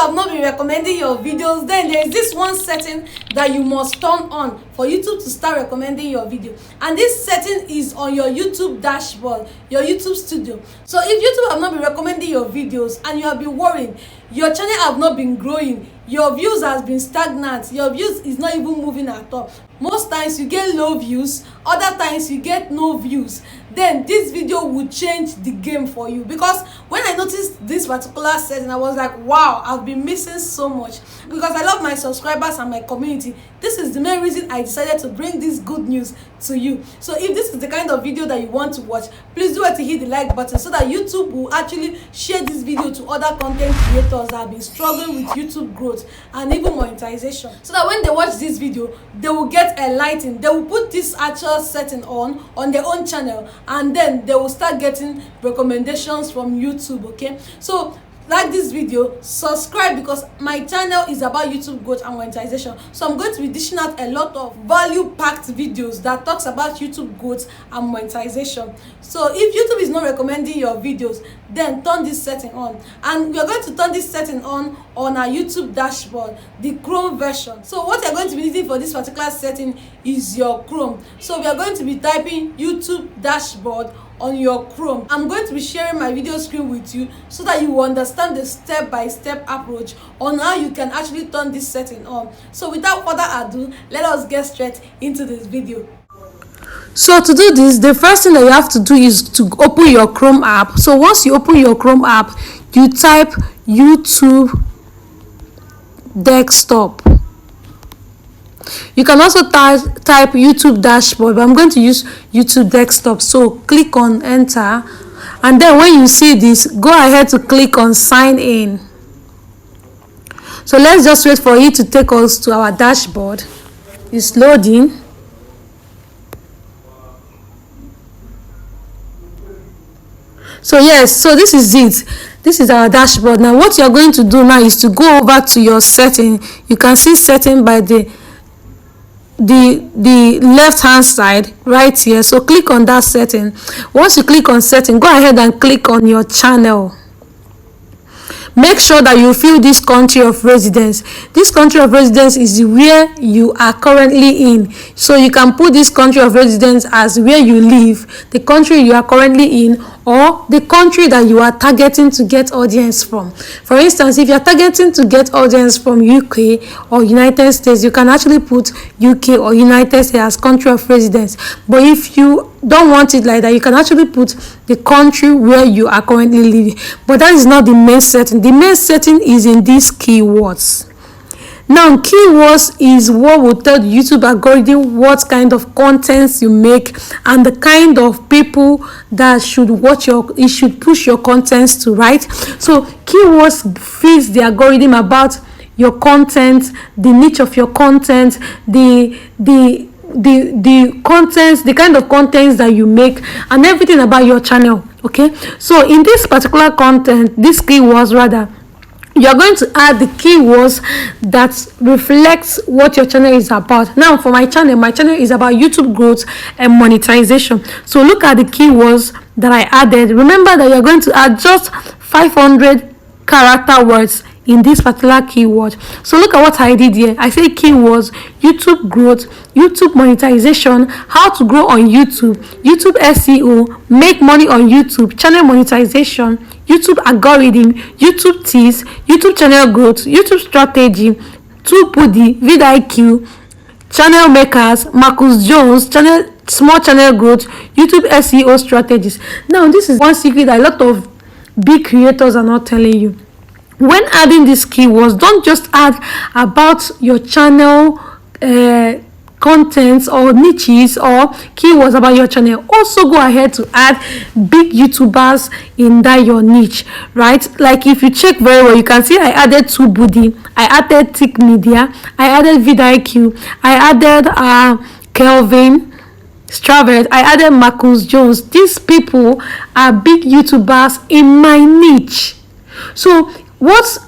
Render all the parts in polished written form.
have not been recommending your videos, then there is this one setting that you must turn on for YouTube to start recommending your video, and this setting is on your YouTube dashboard, your YouTube studio. So if YouTube have not been recommending your videos and you have been worrying, your channel have not been growing, your views has been stagnant, your views is not even moving at all, most times you get low views, other times you get no views, then this video will change the game for you. Because when I noticed this particular setting, I was like, wow, I've been missing so much, because I love my subscribers and my community. This is the main reason I decided to bring this good news to you. So if this is the kind of video that you want to watch, please do it to hit the like button so that YouTube will actually share this video to other content creators that have been struggling with YouTube growth and even monetization, so that when they watch this video, they will get enlightened. They will put this actual setting on their own channel, and then they will start getting recommendations from YouTube. Okay, so like this video, subscribe, because my channel is about YouTube growth and monetization. So I'm going to be dishing out a lot of value packed videos that talks about YouTube growth and monetization. So if YouTube is not recommending your videos, then turn this setting on, and we are going to turn this setting on our YouTube dashboard, the Chrome version. So what you're going to be needing for this particular setting is your Chrome. So we are going to be typing YouTube dashboard on your Chrome. I'm going to be sharing my video screen with you so that you will understand the step-by-step approach on how you can actually turn this setting on. So without further ado, let us get straight into this video. So to do this, the first thing that you have to do is to open your Chrome app. So once you open your Chrome app, you type YouTube desktop. You can also type YouTube dashboard, but I'm going to use YouTube desktop. So click on enter, and then when you see this, go ahead to click on sign in. So let's just wait for it to take us to our dashboard. It's loading. So yes, so this is it. This is our dashboard. Now what you're going to do now is to go over to your setting. You can see setting by the left hand side right here. So click on that setting. Once you click on setting, go ahead and click on your channel. Make sure that you fill this country of residence. This country of residence is where you are currently in. So you can put this country of residence as where you live, the country you are currently in, or the country that you are targeting to get audience from. For instance, if you are targeting to get audience from UK or United States, you can actually put UK or United States as country of residence. But if you don't want it like that, you can actually put the country where you are currently living. But that is not the main setting. The main setting is in these keywords. Now, keywords is what will tell the YouTube algorithm what kind of contents you make and the kind of people that should watch it should push your contents to, right? So keywords feeds the algorithm about your content, the niche of your content, the contents, the kind of contents that you make, and everything about your channel. Okay, so in this particular content, this keywords rather, you are going to add the keywords that reflects what your channel is about. Now for my channel is about YouTube growth and monetization. So look at the keywords that I added. Remember that you're going to add just 500 character words in this particular keyword. So look at what I did here. I say keywords: YouTube growth, YouTube monetization, how to grow on YouTube, YouTube SEO, make money on YouTube, channel monetization, YouTube algorithm, YouTube tips, YouTube channel growth, YouTube strategy, 2Pudi, vidIQ, channel makers, Marcus Jones, channel small channel growth, YouTube SEO strategies. Now this is one secret that a lot of big creators are not telling you. When adding these keywords, don't just add about your channel contents or niches or keywords about your channel. Also go ahead to add big YouTubers in that your niche, right? Like if you check very well, you can see I added 2Pudi, I added Tick Media, I added vidIQ, I added Kelvin Stravert, I added Marcus Jones. These people are big YouTubers in my niche. So what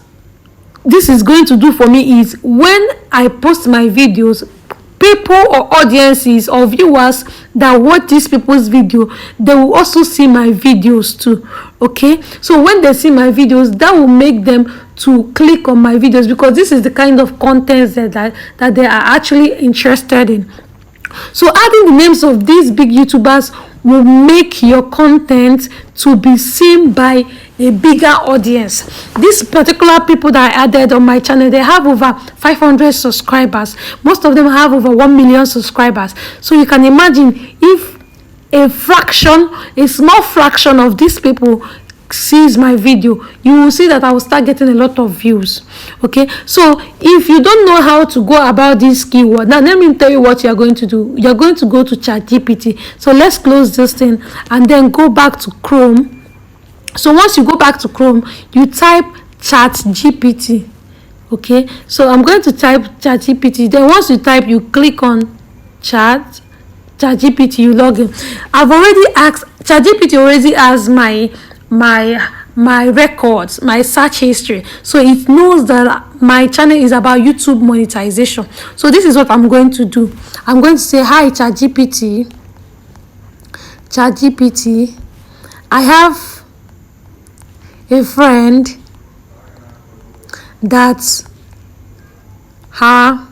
this is going to do for me is when I post my videos, people or audiences or viewers that watch these people's video, they will also see my videos too. Okay, so when they see my videos, that will make them to click on my videos, because this is the kind of content that they are actually interested in. So adding the names of these big YouTubers will make your content to be seen by a bigger audience. These particular people that I added on my channel, they have over 500 subscribers. Most of them have over 1 million subscribers. So you can imagine if a small fraction of these people sees my video, you will see that I will start getting a lot of views. Okay, so if you don't know how to go about this keyword, now let me tell you what you are going to do. You're going to go to ChatGPT. So let's close this thing and then go back to Chrome. So once you go back to Chrome, you type ChatGPT. Okay, so I'm going to type ChatGPT. Then once you type, you click on ChatGPT, you log in. I've already asked ChatGPT, already has my records, my search history, so it knows that my channel is about YouTube monetization. So this is what I'm going to do. I'm going to say, hi ChatGPT, I have a friend that her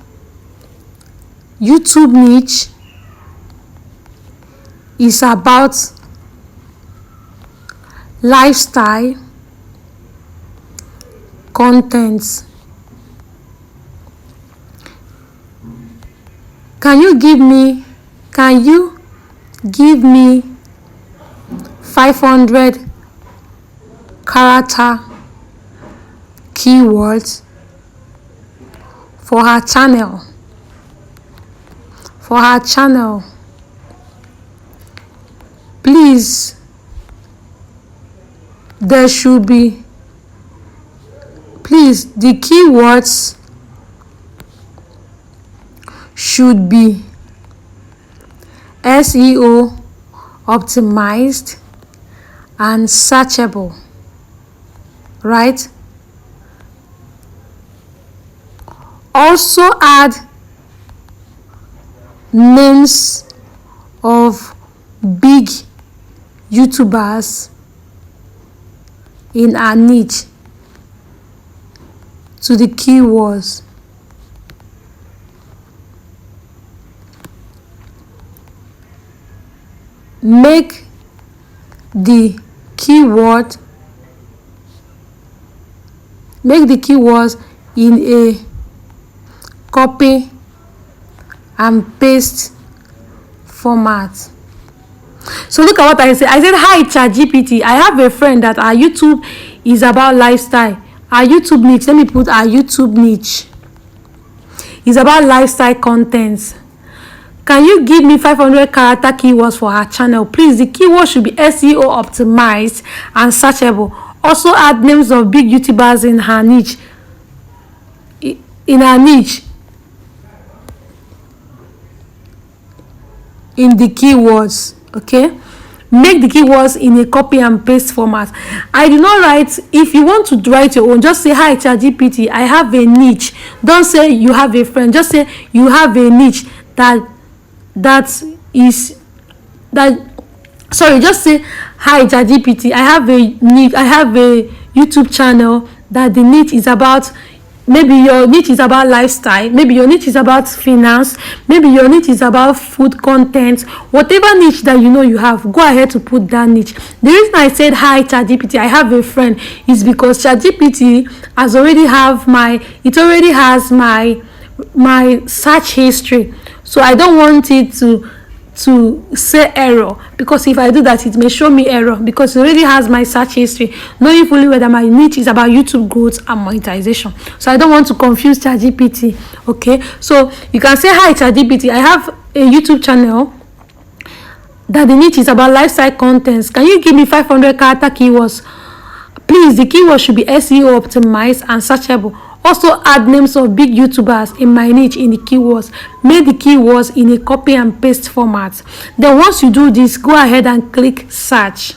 YouTube niche is about lifestyle contents. Can you give me 500 character keywords for her channel? Please, there should be, the keywords should be SEO optimized and searchable, right? Also add names of big YouTubers in our niche to the keywords. Make the keywords in a copy and paste format. So look at what I said. I said, hi ChatGPT, I have a friend that our YouTube is about lifestyle. Our YouTube niche, let me put our YouTube niche is about lifestyle contents. Can you give me 500 character keywords for her channel? Please, the keyword should be SEO optimized and searchable. Also add names of big YouTubers in her niche. In the keywords. Okay, make the keywords in a copy and paste format. I do not write. If you want to write your own, just say, hi ChatGPT, I have a niche. Don't say you have a friend, just say you have a niche just say, hi ChatGPT, I have a YouTube channel that the niche is about, maybe your niche is about lifestyle, maybe your niche is about finance, maybe your niche is about food content. Whatever niche that you have, go ahead to put that niche. The reason I said, hi ChatGPT, I have a friend, is because ChatGPT already has my search history. So I don't want it to say error, because if I do that, it may show me error, because it already has my search history, knowing fully whether my niche is about YouTube growth and monetization. So I don't want to confuse ChatGPT. Okay, so you can say, hi ChatGPT, I have a YouTube channel that the niche is about lifestyle contents. Can you give me 500 character keywords? Please, the keyword should be SEO optimized and searchable. Also add names of big YouTubers in my niche in the keywords. Make the keywords in a copy and paste format. Then once you do this, go ahead and click search.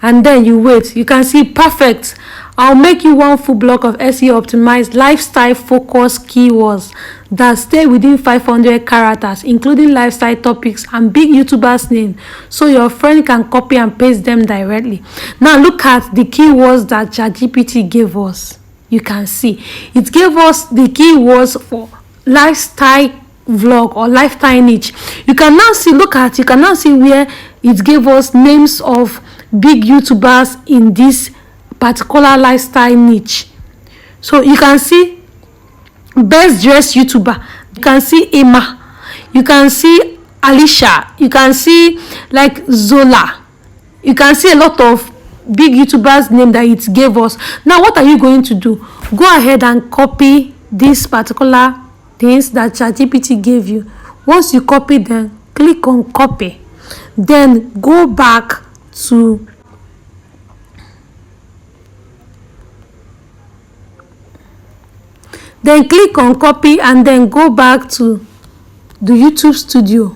And then you wait. You can see perfect. I'll make you one full block of SEO optimized lifestyle focused keywords that stay within 500 characters, including lifestyle topics and big YouTubers' name, so your friend can copy and paste them directly. Now look at the keywords that ChatGPT gave us. you can see it gave us the keywords for lifestyle vlog or lifestyle niche. You can now see where it gave us names of big YouTubers in this particular lifestyle niche. So you can see best dressed YouTuber, you can see Emma, you can see Alicia, you can see like Zola, you can see a lot of big YouTubers name that it gave us. Now what are you going to do? Go ahead and copy this particular things that ChatGPT gave you. Once you copy them, click on copy, then go back to click on copy and then go back to the YouTube studio.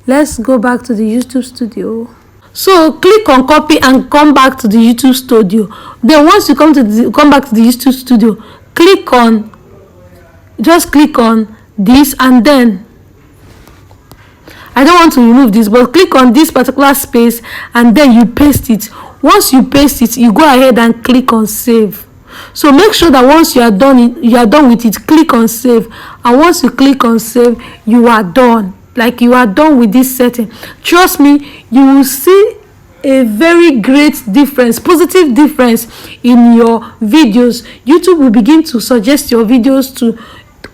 Let's go back to the YouTube studio. So click on copy and come back to the YouTube studio. Then once you come back to the YouTube studio, just click on this, and then I don't want to remove this, but click on this particular space and then you paste it. Once you paste it, you go ahead and click on save. So make sure that once you are done with it, click on save, and once you click on save, you are done. Like, you are done with this setting. Trust me, you will see a very great difference, positive difference in your videos. YouTube will begin to suggest your videos to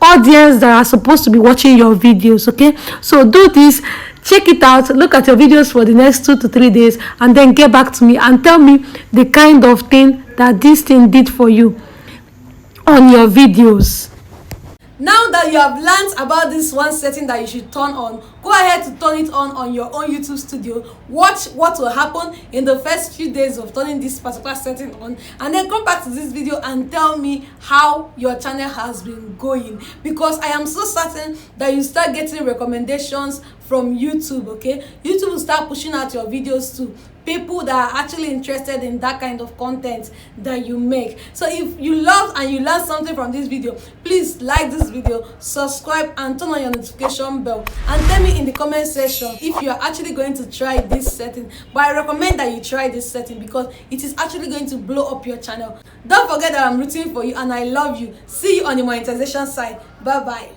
audience that are supposed to be watching your videos. Okay, so do this, check it out, look at your videos for the next 2 to 3 days, and then get back to me and tell me the kind of thing that this thing did for you on your videos. Now that you have learned about this one setting that you should turn on, go ahead to turn it on your own YouTube studio. Watch what will happen in the first few days of turning this particular setting on, and then come back to this video and tell me how your channel has been going, because I am so certain that you start getting recommendations from YouTube. Okay, YouTube will start pushing out your videos to people that are actually interested in that kind of content that you make. So if you love and you learned something from this video, please like this video, subscribe, and turn on your notification bell, and tell me in the comment section if you are actually going to try this setting. But I recommend that you try this setting because it is actually going to blow up your channel. Don't forget that I'm rooting for you and I love you. See you on the monetization side. Bye bye.